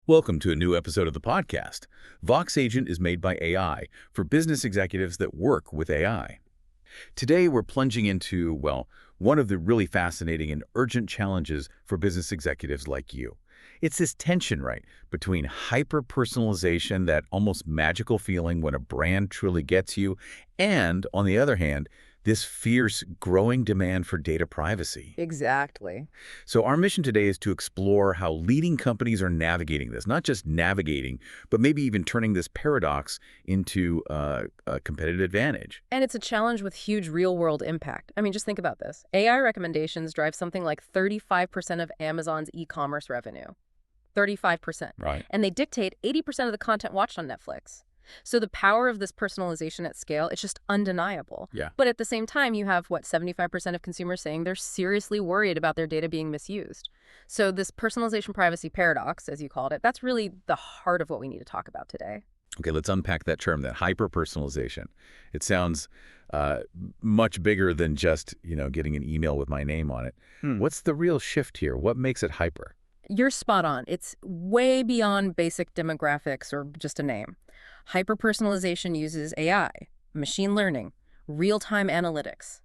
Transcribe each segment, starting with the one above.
Welcome to a new episode of the podcast. Vox Agent is made by AI for business executives that work with AI. Today, we're plunging into, well, one of the really fascinating and urgent challenges for business executives like you. It's this tension, right, between hyper-personalization, that almost magical feeling when a brand truly gets you, and, on the other hand, this fierce, growing demand for data privacy. Exactly. So our mission today is to explore how leading companies are navigating this, not just navigating, but maybe even turning this paradox into a competitive advantage. And it's a challenge with huge real-world impact. I mean, just think about this. AI recommendations drive something like 35% of Amazon's e-commerce revenue. 35%. Right. And they dictate 80% of the content watched on Netflix. So the power of this personalization at scale, it's just undeniable. Yeah. But at the same time, you have, 75% of consumers saying they're seriously worried about their data being misused. So this personalization privacy paradox, as you called it, that's really the heart of what we need to talk about today. Okay, let's unpack that term, that hyper-personalization. It sounds much bigger than just, getting an email with my name on it. What's the real shift here? What makes it hyper? You're spot on. It's way beyond basic demographics or just a name. Hyper-personalization uses AI, machine learning, real-time analytics,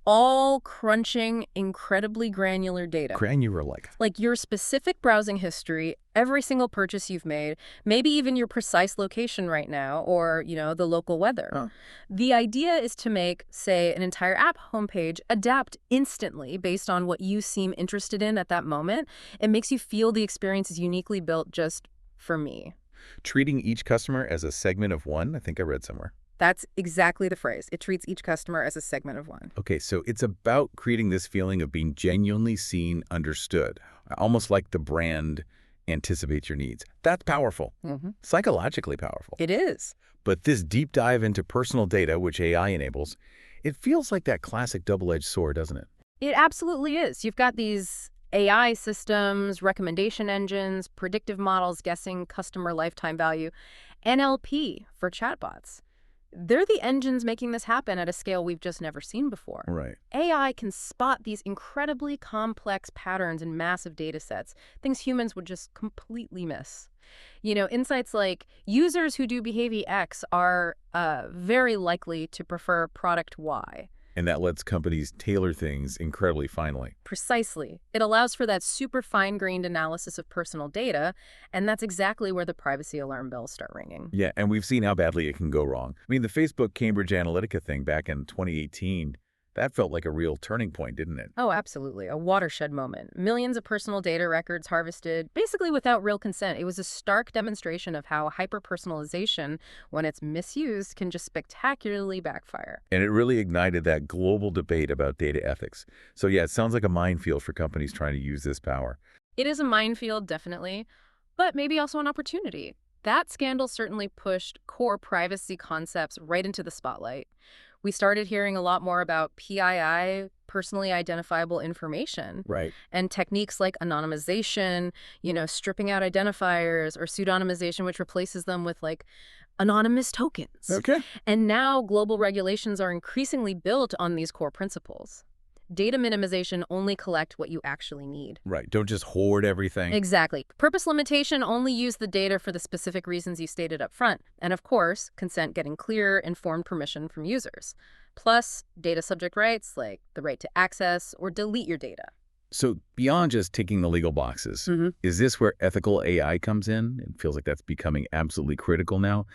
all crunching incredibly granular data. Granular like? Like your specific browsing history, every single purchase you've made, maybe even your precise location right now, or, the local weather. Oh. The idea is to make, say, an entire app homepage adapt instantly based on what you seem interested in at that moment. It makes you feel the experience is uniquely built just for me. Treating each customer as a segment of one, I think I read somewhere. That's exactly the phrase. It treats each customer as a segment of one. Okay, so it's about creating this feeling of being genuinely seen, understood, almost like the brand anticipates your needs. That's powerful, psychologically powerful. It is. But this deep dive into personal data, which AI enables, it feels like that classic double-edged sword, doesn't it? It absolutely is. You've got these AI systems, recommendation engines, predictive models guessing customer lifetime value, NLP for chatbots. They're the engines making this happen at a scale we've just never seen before. Right. AI can spot these incredibly complex patterns in massive data sets, things humans would just completely miss. Insights like users who do behavior X are very likely to prefer product Y. And that lets companies tailor things incredibly finely. Precisely. It allows for that super fine-grained analysis of personal data, and that's exactly where the privacy alarm bells start ringing. Yeah, and we've seen how badly it can go wrong. I mean, the Facebook Cambridge Analytica thing back in 2018, that felt like a real turning point, didn't it? Oh, absolutely. A watershed moment. Millions of personal data records harvested, basically without real consent. It was a stark demonstration of how hyper-personalization, when it's misused, can just spectacularly backfire. And it really ignited that global debate about data ethics. So yeah, it sounds like a minefield for companies trying to use this power. It is a minefield, definitely, but maybe also an opportunity. That scandal certainly pushed core privacy concepts right into the spotlight. We started hearing a lot more about PII, personally identifiable information. Right. And techniques like anonymization, stripping out identifiers, or pseudonymization, which replaces them with anonymous tokens. Okay. And now global regulations are increasingly built on these core principles. Data minimization, only collect what you actually need. Right. Don't just hoard everything. Exactly. Purpose limitation, only use the data for the specific reasons you stated up front. And of course, consent getting clear, informed permission from users. Plus, data subject rights, like the right to access or delete your data. So beyond just ticking the legal boxes, is this where ethical AI comes in? It feels like that's becoming absolutely critical now.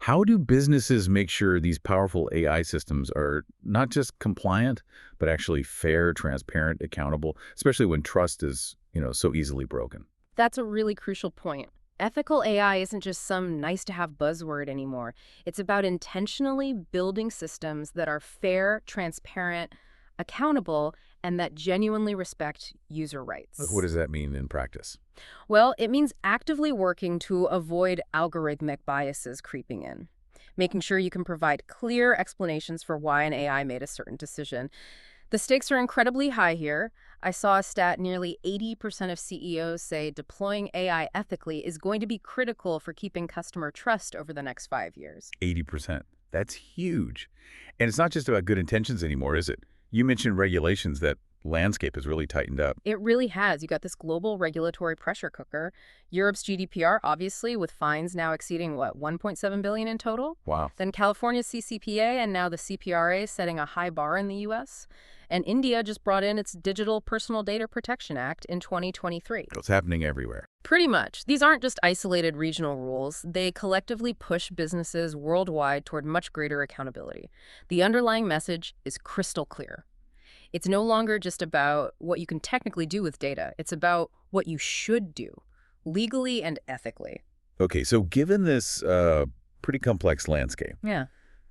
How do businesses make sure these powerful AI systems are not just compliant, but actually fair, transparent, accountable, especially when trust is, so easily broken? That's a really crucial point. Ethical AI isn't just some nice-to-have buzzword anymore. It's about intentionally building systems that are fair, transparent, accountable, and that genuinely respect user rights. What does that mean in practice? Well, it means actively working to avoid algorithmic biases creeping in, making sure you can provide clear explanations for why an AI made a certain decision. The stakes are incredibly high here. I saw a stat nearly 80% of CEOs say deploying AI ethically is going to be critical for keeping customer trust over the next 5 years. 80%. That's huge. And it's not just about good intentions anymore, is it? You mentioned regulations that landscape has really tightened up. It really has. You got this global regulatory pressure cooker. Europe's GDPR, obviously, with fines now exceeding, what, 1.7 billion in total? Wow. Then California's CCPA and now the CPRA setting a high bar in the U.S. And India just brought in its Digital Personal Data Protection Act in 2023. It's happening everywhere. Pretty much. These aren't just isolated regional rules. They collectively push businesses worldwide toward much greater accountability. The underlying message is crystal clear. It's no longer just about what you can technically do with data. It's about what you should do, legally and ethically. Okay, so given this pretty complex landscape, Yeah.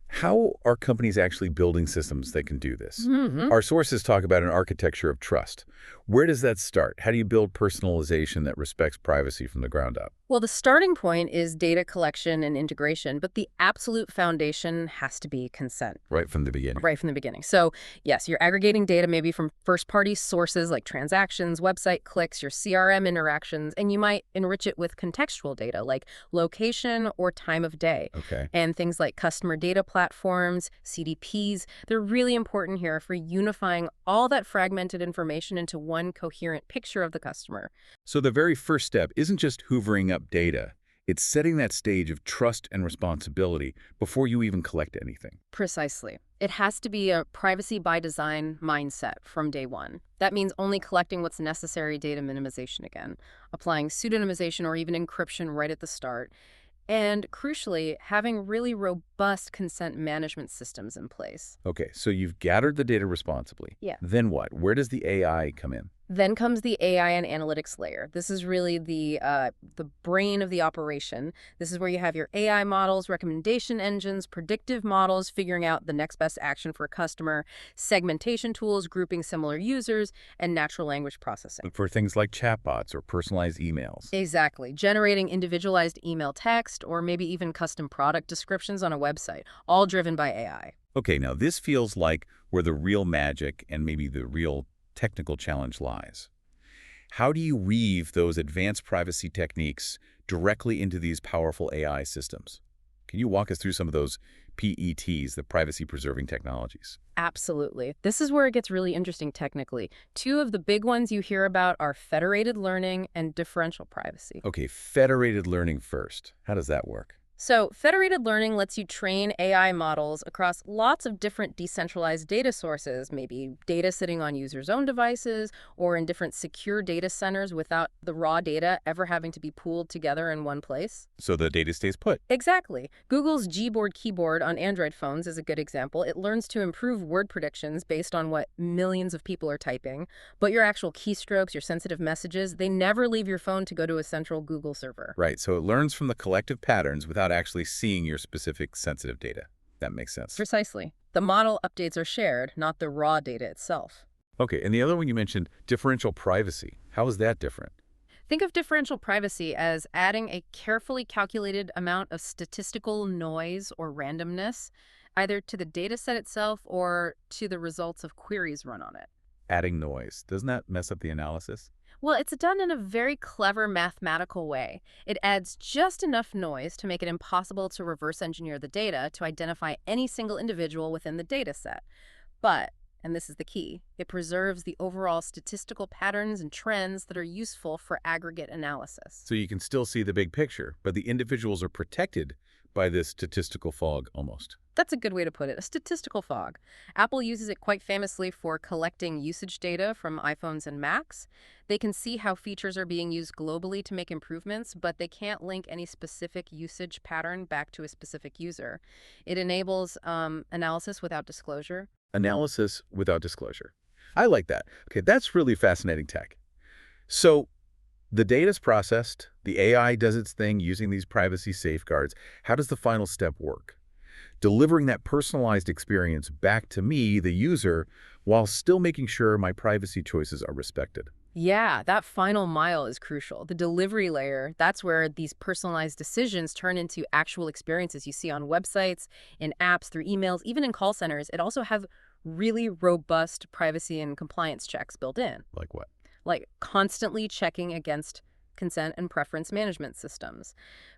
how are companies actually building systems that can do this? Mm-hmm. Our sources talk about an architecture of trust. Where does that start? How do you build personalization that respects privacy from the ground up? Well, the starting point is data collection and integration, but the absolute foundation has to be consent. Right from the beginning. Right from the beginning. So, yes, you're aggregating data maybe from first-party sources like transactions, website clicks, your CRM interactions, and you might enrich it with contextual data like location or time of day. Okay. And things like customer data platforms, CDPs, they're really important here for unifying all that fragmented information into one coherent picture of the customer. So the very first step isn't just hoovering up data. It's setting that stage of trust and responsibility before you even collect anything. Precisely. It has to be a privacy by design mindset from day one. That means only collecting what's necessary data minimization again, applying pseudonymization or even encryption right at the start, and crucially, having really robust consent management systems in place. Okay, so you've gathered the data responsibly. Yeah. Then what? Where does the AI come in? Then comes the AI and analytics layer. This is really the brain of the operation. This is where you have your AI models, recommendation engines, predictive models, figuring out the next best action for a customer, segmentation tools, grouping similar users, and natural language processing. For things like chatbots or personalized emails. Exactly. Generating individualized email text or maybe even custom product descriptions on a website, all driven by AI. Okay, now this feels like where the real magic and maybe the real technical challenge lies. How do you weave those advanced privacy techniques directly into these powerful AI systems? Can you walk us through some of those PETs, the privacy-preserving technologies? Absolutely. This is where it gets really interesting technically. Two of the big ones you hear about are federated learning and differential privacy. Okay, federated learning first. How does that work? So, federated learning lets you train AI models across lots of different decentralized data sources, maybe data sitting on users' own devices or in different secure data centers without the raw data ever having to be pooled together in one place. So the data stays put. Exactly. Google's Gboard keyboard on Android phones is a good example. It learns to improve word predictions based on what millions of people are typing, but your actual keystrokes, your sensitive messages, they never leave your phone to go to a central Google server. Right, so it learns from the collective patterns without actually seeing your specific sensitive data. That makes sense. Precisely. The model updates are shared, not the raw data itself. Okay, and the other one you mentioned, differential privacy. How is that different? Think of differential privacy as adding a carefully calculated amount of statistical noise or randomness, either to the data set itself or to the results of queries run on it. Adding noise. Doesn't that mess up the analysis? Well, it's done in a very clever mathematical way. It adds just enough noise to make it impossible to reverse engineer the data to identify any single individual within the data set. But, and this is the key, it preserves the overall statistical patterns and trends that are useful for aggregate analysis. So you can still see the big picture, but the individuals are protected by this statistical fog almost. That's a good way to put it, a statistical fog. Apple uses it quite famously for collecting usage data from iPhones and Macs. They can see how features are being used globally to make improvements, but they can't link any specific usage pattern back to a specific user. It enables analysis without disclosure. Analysis without disclosure. I like that. Okay, that's really fascinating tech. So the data's processed, the AI does its thing using these privacy safeguards. How does the final step work? Delivering that personalized experience back to me, the user, while still making sure my privacy choices are respected. Yeah, that final mile is crucial. The delivery layer, that's where these personalized decisions turn into actual experiences you see on websites, in apps, through emails, even in call centers. It also has really robust privacy and compliance checks built in. Like what? Like constantly checking against consent, and preference management systems.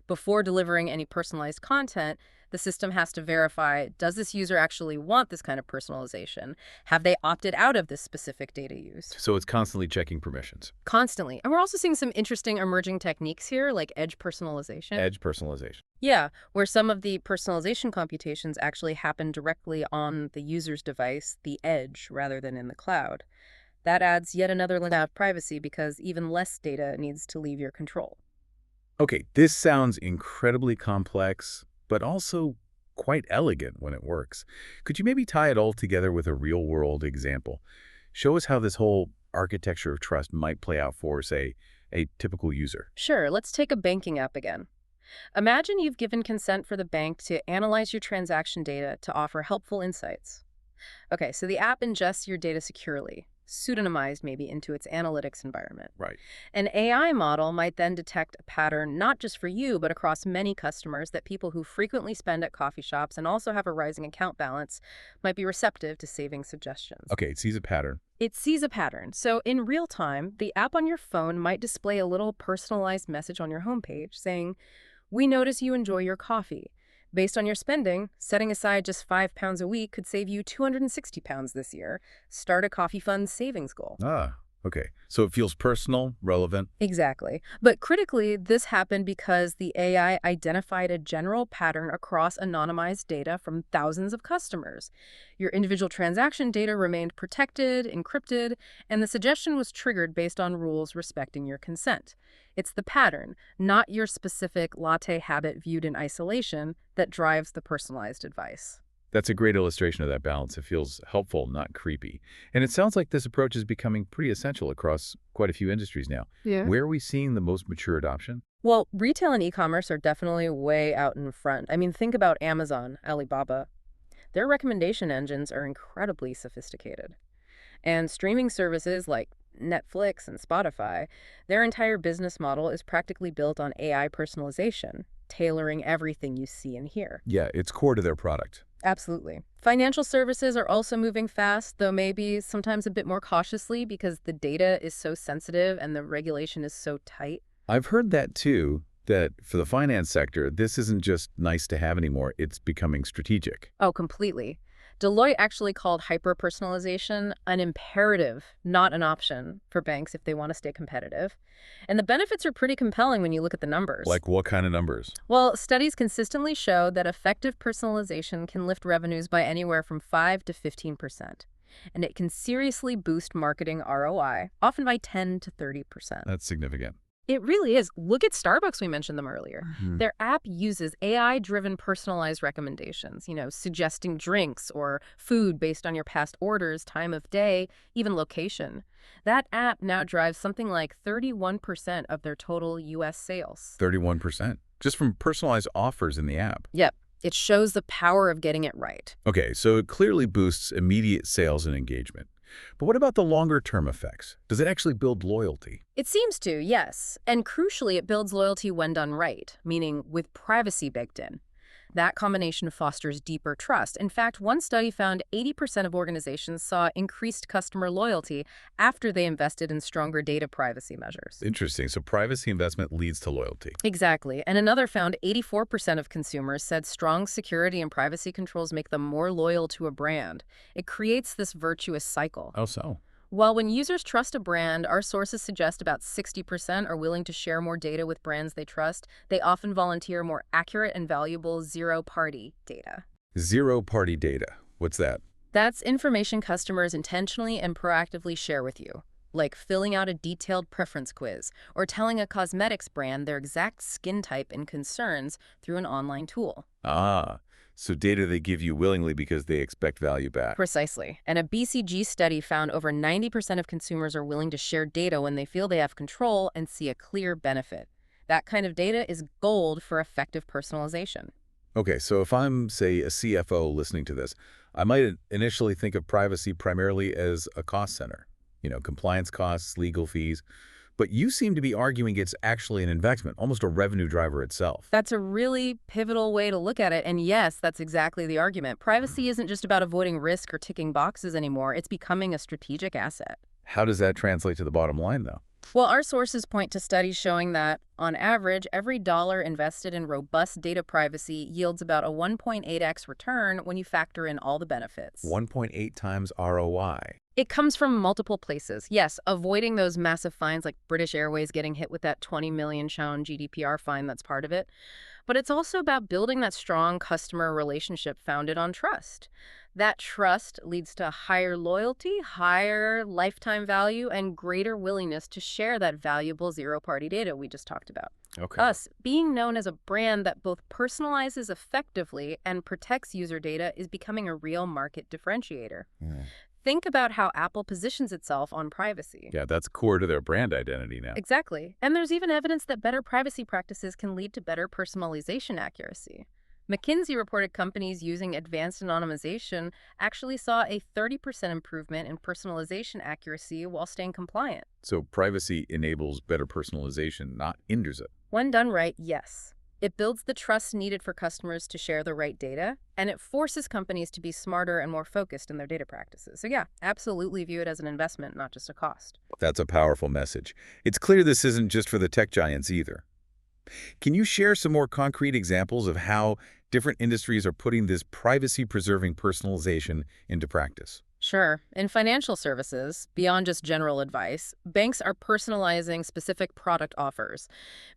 Before delivering any personalized content, the system has to verify, does this user actually want this kind of personalization? Have they opted out of this specific data use? So it's constantly checking permissions. Constantly. And we're also seeing some interesting emerging techniques here, like edge personalization. Edge personalization. Yeah, where some of the personalization computations actually happen directly on the user's device, the edge, rather than in the cloud. That adds yet another layer of privacy because even less data needs to leave your control. Okay, this sounds incredibly complex, but also quite elegant when it works. Could you maybe tie it all together with a real-world example? Show us how this whole architecture of trust might play out for, say, a typical user. Sure, let's take a banking app again. Imagine you've given consent for the bank to analyze your transaction data to offer helpful insights. Okay, so the app ingests your data securely, pseudonymized maybe into its analytics environment. Right. An AI model might then detect a pattern not just for you, but across many customers that people who frequently spend at coffee shops and also have a rising account balance might be receptive to saving suggestions. Okay, it sees a pattern. It sees a pattern. So in real time, the app on your phone might display a little personalized message on your homepage saying, "We notice you enjoy your coffee. Based on your spending, setting aside just £5 a week could save you £260 this year. Start a coffee fund savings goal." Ah, okay. So it feels personal, relevant. Exactly. But critically, this happened because the AI identified a general pattern across anonymized data from thousands of customers. Your individual transaction data remained protected, encrypted, and the suggestion was triggered based on rules respecting your consent. It's the pattern, not your specific latte habit viewed in isolation, that drives the personalized advice. That's a great illustration of that balance. It feels helpful, not creepy. And it sounds like this approach is becoming pretty essential across quite a few industries now. Yeah. Where are we seeing the most mature adoption? Well, retail and e-commerce are definitely way out in front. I mean, think about Amazon, Alibaba. Their recommendation engines are incredibly sophisticated. And streaming services like Netflix and Spotify, their entire business model is practically built on AI personalization, tailoring everything you see and hear. Yeah, it's core to their product. Absolutely. Financial services are also moving fast, though maybe sometimes a bit more cautiously because the data is so sensitive and the regulation is so tight. I've heard that too, that for the finance sector, this isn't just nice to have anymore. It's becoming strategic. Oh, completely. Deloitte actually called hyper-personalization an imperative, not an option, for banks if they want to stay competitive. And the benefits are pretty compelling when you look at the numbers. Like what kind of numbers? Well, studies consistently show that effective personalization can lift revenues by anywhere from 5 to 15%. And it can seriously boost marketing ROI, often by 10 to 30%. That's significant. It really is. Look at Starbucks, we mentioned them earlier. Mhm. Their app uses AI-driven personalized recommendations, suggesting drinks or food based on your past orders, time of day, even location. That app now drives something like 31% of their total U.S. sales. 31%. Just from personalized offers in the app. Yep. It shows the power of getting it right. Okay, so it clearly boosts immediate sales and engagement. But what about the longer-term effects? Does it actually build loyalty? It seems to, yes. And crucially, it builds loyalty when done right, meaning with privacy baked in. That combination fosters deeper trust. In fact, one study found 80% of organizations saw increased customer loyalty after they invested in stronger data privacy measures. Interesting. So privacy investment leads to loyalty. Exactly. And another found 84% of consumers said strong security and privacy controls make them more loyal to a brand. It creates this virtuous cycle. How so? Well, when users trust a brand, our sources suggest about 60% are willing to share more data with brands they trust. They often volunteer more accurate and valuable zero-party data. Zero-party data. What's that? That's information customers intentionally and proactively share with you, like filling out a detailed preference quiz or telling a cosmetics brand their exact skin type and concerns through an online tool. Ah, so data they give you willingly because they expect value back. Precisely. And a BCG study found over 90% of consumers are willing to share data when they feel they have control and see a clear benefit. That kind of data is gold for effective personalization. Okay, so if I'm, say, a CFO listening to this, I might initially think of privacy primarily as a cost center. Compliance costs, legal fees. But you seem to be arguing it's actually an investment, almost a revenue driver itself. That's a really pivotal way to look at it. And yes, that's exactly the argument. Privacy isn't just about avoiding risk or ticking boxes anymore. It's becoming a strategic asset. How does that translate to the bottom line, though? Well, our sources point to studies showing that, on average, every dollar invested in robust data privacy yields about a 1.8x return when you factor in all the benefits. 1.8 times ROI. It comes from multiple places. Yes, avoiding those massive fines like British Airways getting hit with that 20 million pound GDPR fine, that's part of it. But it's also about building that strong customer relationship founded on trust. That trust leads to higher loyalty, higher lifetime value, and greater willingness to share that valuable zero-party data we just talked about. Okay. Us, being known as a brand that both personalizes effectively and protects user data is becoming a real market differentiator. Hmm. Think about how Apple positions itself on privacy. Yeah, that's core to their brand identity now. Exactly. And there's even evidence that better privacy practices can lead to better personalization accuracy. McKinsey reported companies using advanced anonymization actually saw a 30% improvement in personalization accuracy while staying compliant. So privacy enables better personalization, not hinders it. When done right, yes. It builds the trust needed for customers to share the right data, and it forces companies to be smarter and more focused in their data practices. So yeah, absolutely view it as an investment, not just a cost. That's a powerful message. It's clear this isn't just for the tech giants either. Can you share some more concrete examples of how different industries are putting this privacy-preserving personalization into practice? Sure. In financial services, beyond just general advice, banks are personalizing specific product offers,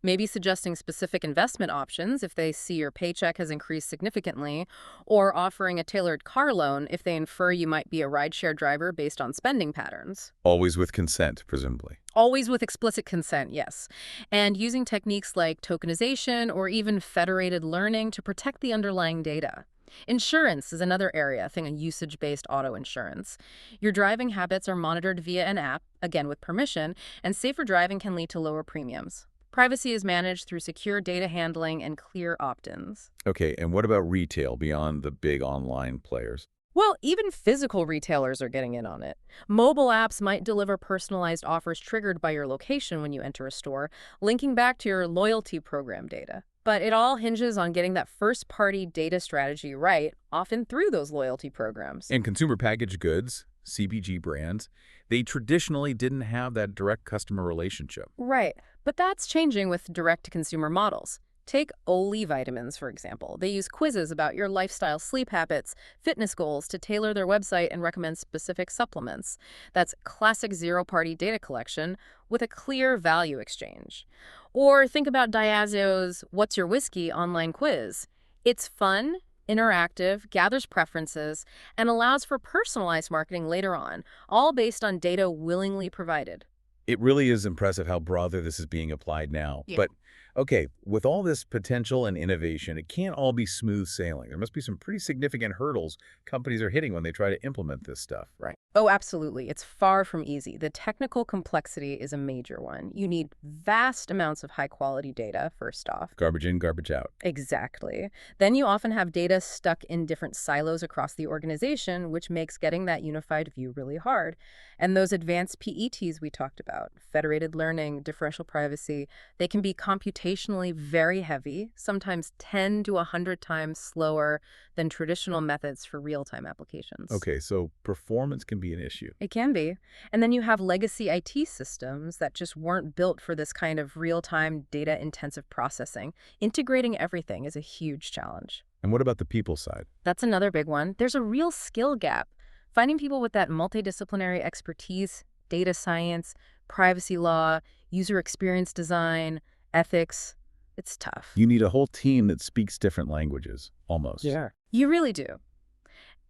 maybe suggesting specific investment options if they see your paycheck has increased significantly, or offering a tailored car loan if they infer you might be a rideshare driver based on spending patterns. Always with consent, presumably. Always with explicit consent, yes. And using techniques like tokenization or even federated learning to protect the underlying data. Insurance is another area, think of usage-based auto insurance. Your driving habits are monitored via an app, again with permission, and safer driving can lead to lower premiums. Privacy is managed through secure data handling and clear opt-ins. Okay, and what about retail beyond the big online players? Well, even physical retailers are getting in on it. Mobile apps might deliver personalized offers triggered by your location when you enter a store, linking back to your loyalty program data. But it all hinges on getting that first-party data strategy right, often through those loyalty programs. And consumer packaged goods, CPG brands, they traditionally didn't have that direct customer relationship. Right, but that's changing with direct-to-consumer models. Take Oli vitamins, for example. They use quizzes about your lifestyle, sleep habits, fitness goals to tailor their website and recommend specific supplements. That's classic zero-party data collection with a clear value exchange. Or think about Diageo's What's Your Whiskey online quiz. It's fun, interactive, gathers preferences, and allows for personalized marketing later on, all based on data willingly provided. It really is impressive how broadly this is being applied now. Yeah. But, okay, with all this potential and innovation, it can't all be smooth sailing. There must be some pretty significant hurdles companies are hitting when they try to implement this stuff. Right. Oh, absolutely. It's far from easy. The technical complexity is a major one. You need vast amounts of high-quality data, first off. Garbage in, garbage out. Exactly. Then you often have data stuck in different silos across the organization, which makes getting that unified view really hard. And those advanced PETs we talked about, federated learning, differential privacy, they can be computationally very heavy, sometimes 10 to 100 times slower than traditional methods for real-time applications. Okay, so performance can be an issue. It can be. And then you have legacy IT systems that just weren't built for this kind of real-time data-intensive processing. Integrating everything is a huge challenge. And what about the people side? That's another big one. There's a real skill gap. Finding people with that multidisciplinary expertise, data science, privacy law, user experience design, ethics, it's tough. You need a whole team that speaks different languages, almost. Yeah. You really do.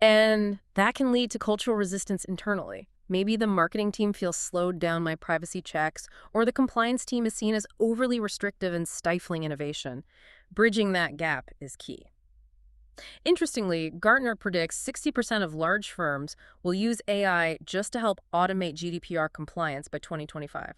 And that can lead to cultural resistance internally. Maybe the marketing team feels slowed down by privacy checks, or the compliance team is seen as overly restrictive and stifling innovation. Bridging that gap is key. Interestingly, Gartner predicts 60% of large firms will use AI just to help automate GDPR compliance by 2025,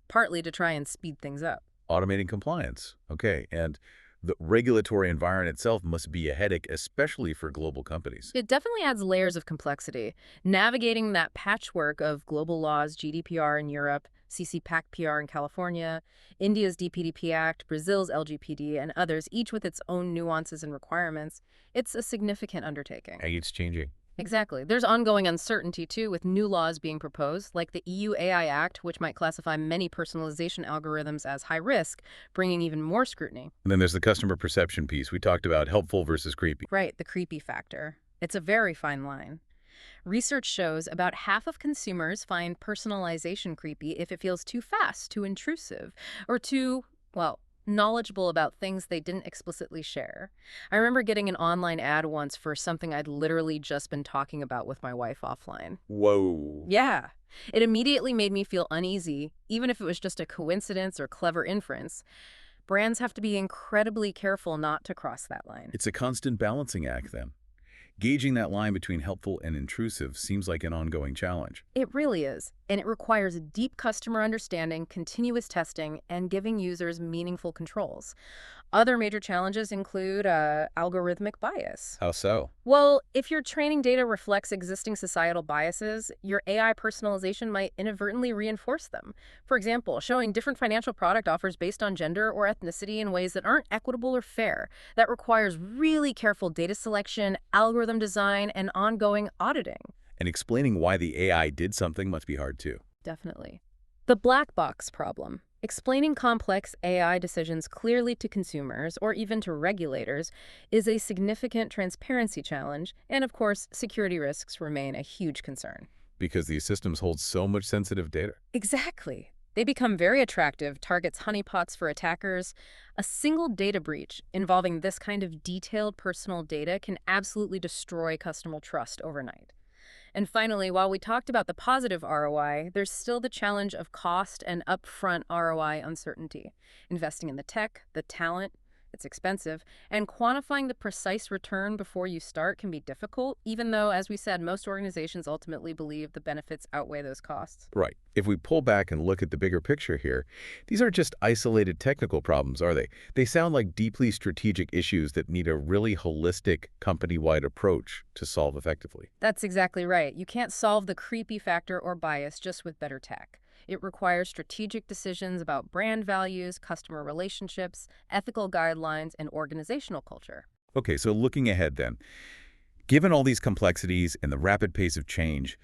partly to try and speed things up. Automating compliance. Okay, and the regulatory environment itself must be a headache, especially for global companies. It definitely adds layers of complexity. Navigating that patchwork of global laws, GDPR in Europe, CC-PAC-PR in California, India's DPDP Act, Brazil's LGPD, and others, each with its own nuances and requirements, it's a significant undertaking. Hey, it's changing. Exactly. There's ongoing uncertainty, too, with new laws being proposed, like the EU AI Act, which might classify many personalization algorithms as high risk, bringing even more scrutiny. And then there's the customer perception piece. We talked about helpful versus creepy. Right, the creepy factor. It's a very fine line. Research shows about half of consumers find personalization creepy if it feels too fast, too intrusive, or too, well, knowledgeable about things they didn't explicitly share. I remember getting an online ad once for something I'd literally just been talking about with my wife offline. Whoa. Yeah. It immediately made me feel uneasy, even if it was just a coincidence or clever inference. Brands have to be incredibly careful not to cross that line. It's a constant balancing act, then. Gauging that line between helpful and intrusive seems like an ongoing challenge. It really is, and it requires deep customer understanding, continuous testing, and giving users meaningful controls. Other major challenges include algorithmic bias. How so? Well, if your training data reflects existing societal biases, your AI personalization might inadvertently reinforce them. For example, showing different financial product offers based on gender or ethnicity in ways that aren't equitable or fair. That requires really careful data selection, algorithm design, and ongoing auditing. And explaining why the AI did something must be hard too. Definitely. The black box problem. Explaining complex AI decisions clearly to consumers or even to regulators is a significant transparency challenge, and of course, security risks remain a huge concern. Because these systems hold so much sensitive data. Exactly. They become very attractive targets honeypots for attackers. A single data breach involving this kind of detailed personal data can absolutely destroy customer trust overnight. And finally, while we talked about the positive ROI, there's still the challenge of cost and upfront ROI uncertainty. Investing in the tech, the talent, it's expensive, and quantifying the precise return before you start can be difficult, even though, as we said, most organizations ultimately believe the benefits outweigh those costs. Right. If we pull back and look at the bigger picture here, these aren't just isolated technical problems, are they? They sound like deeply strategic issues that need a really holistic, company-wide approach to solve effectively. That's exactly right. You can't solve the creepy factor or bias just with better tech. It requires strategic decisions about brand values, customer relationships, ethical guidelines, and organizational culture. Okay, so looking ahead then, given all these complexities and the rapid pace of change,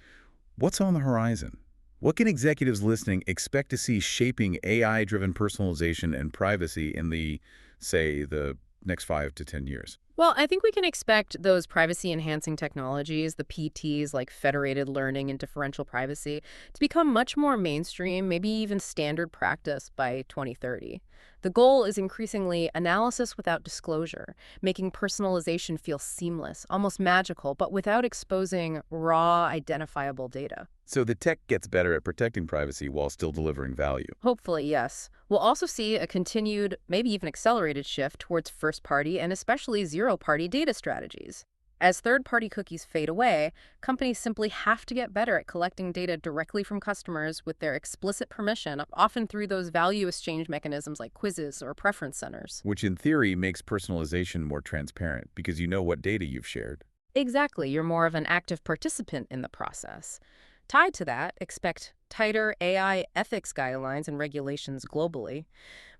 what's on the horizon? What can executives listening expect to see shaping AI-driven personalization and privacy in say, the next 5 to 10 years? Well, I think we can expect those privacy-enhancing technologies, the PTs like federated learning and differential privacy, to become much more mainstream, maybe even standard practice by 2030. The goal is increasingly analysis without disclosure, making personalization feel seamless, almost magical, but without exposing raw, identifiable data. So the tech gets better at protecting privacy while still delivering value. Hopefully, yes. We'll also see a continued, maybe even accelerated shift towards first-party and especially zero-party data strategies. As third-party cookies fade away, companies simply have to get better at collecting data directly from customers with their explicit permission, often through those value exchange mechanisms like quizzes or preference centers. Which in theory makes personalization more transparent because you know what data you've shared. Exactly, you're more of an active participant in the process. Tied to that, expect tighter AI ethics guidelines and regulations globally,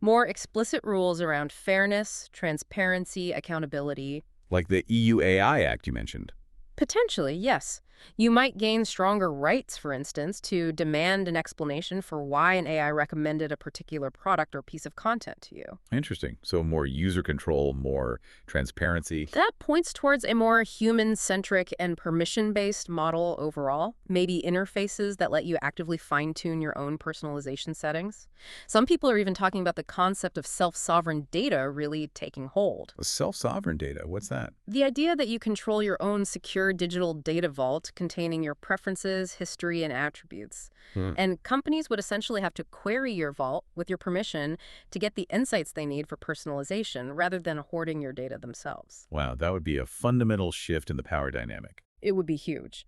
more explicit rules around fairness, transparency, accountability. Like the EU AI Act you mentioned. Potentially, yes. You might gain stronger rights, for instance, to demand an explanation for why an AI recommended a particular product or piece of content to you. Interesting. So more user control, more transparency. That points towards a more human-centric and permission-based model overall, maybe interfaces that let you actively fine-tune your own personalization settings. Some people are even talking about the concept of self-sovereign data really taking hold. Self-sovereign data, what's that? The idea that you control your own secure digital data vault containing your preferences, history, and attributes. And companies would essentially have to query your vault with your permission to get the insights they need for personalization rather than hoarding your data themselves. Wow, that would be a fundamental shift in the power dynamic. It would be huge.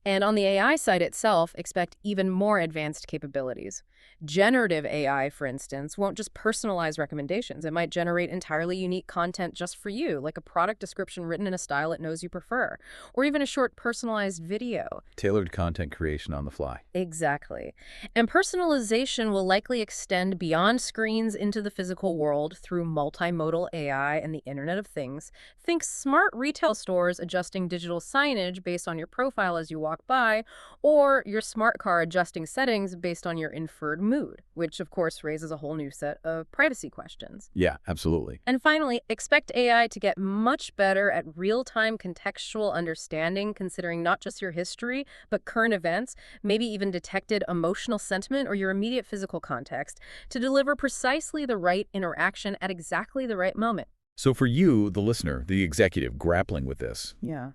And on the AI side itself, expect even more advanced capabilities. Generative AI, for instance, won't just personalize recommendations. It might generate entirely unique content just for you, like a product description written in a style it knows you prefer, or even a short personalized video. Tailored content creation on the fly. Exactly. And personalization will likely extend beyond screens into the physical world through multimodal AI and the Internet of Things. Think smart retail stores adjusting digital signage based on your profile as you walk by, or your smart car adjusting settings based on your inferred mood, which of course raises a whole new set of privacy questions. Yeah, absolutely. And finally, expect AI to get much better at real-time contextual understanding, considering not just your history, but current events, maybe even detected emotional sentiment or your immediate physical context, to deliver precisely the right interaction at exactly the right moment. So for you, the listener, the executive grappling with this, Yeah.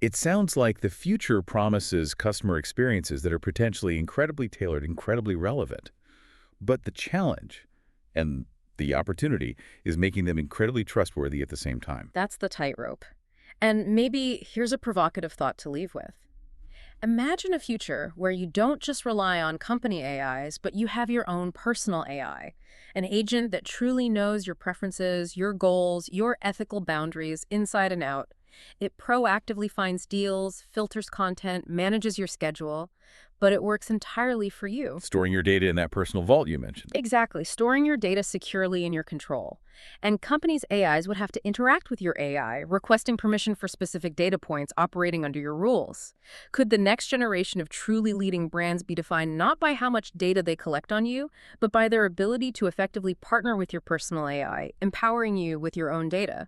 it sounds like the future promises customer experiences that are potentially incredibly tailored, incredibly relevant. But the challenge and the opportunity is making them incredibly trustworthy at the same time. That's the tightrope. And maybe here's a provocative thought to leave with. Imagine a future where you don't just rely on company AIs, but you have your own personal AI, an agent that truly knows your preferences, your goals, your ethical boundaries inside and out. It proactively finds deals, filters content, manages your schedule, but it works entirely for you. Storing your data in that personal vault you mentioned. Exactly, storing your data securely in your control. And companies' AIs would have to interact with your AI, requesting permission for specific data points operating under your rules. Could the next generation of truly leading brands be defined not by how much data they collect on you, but by their ability to effectively partner with your personal AI, empowering you with your own data?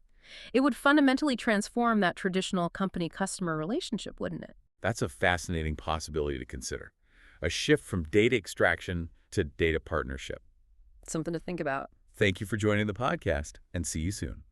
It would fundamentally transform that traditional company-customer relationship, wouldn't it? That's a fascinating possibility to consider. A shift from data extraction to data partnership. Something to think about. Thank you for joining the podcast, and see you soon.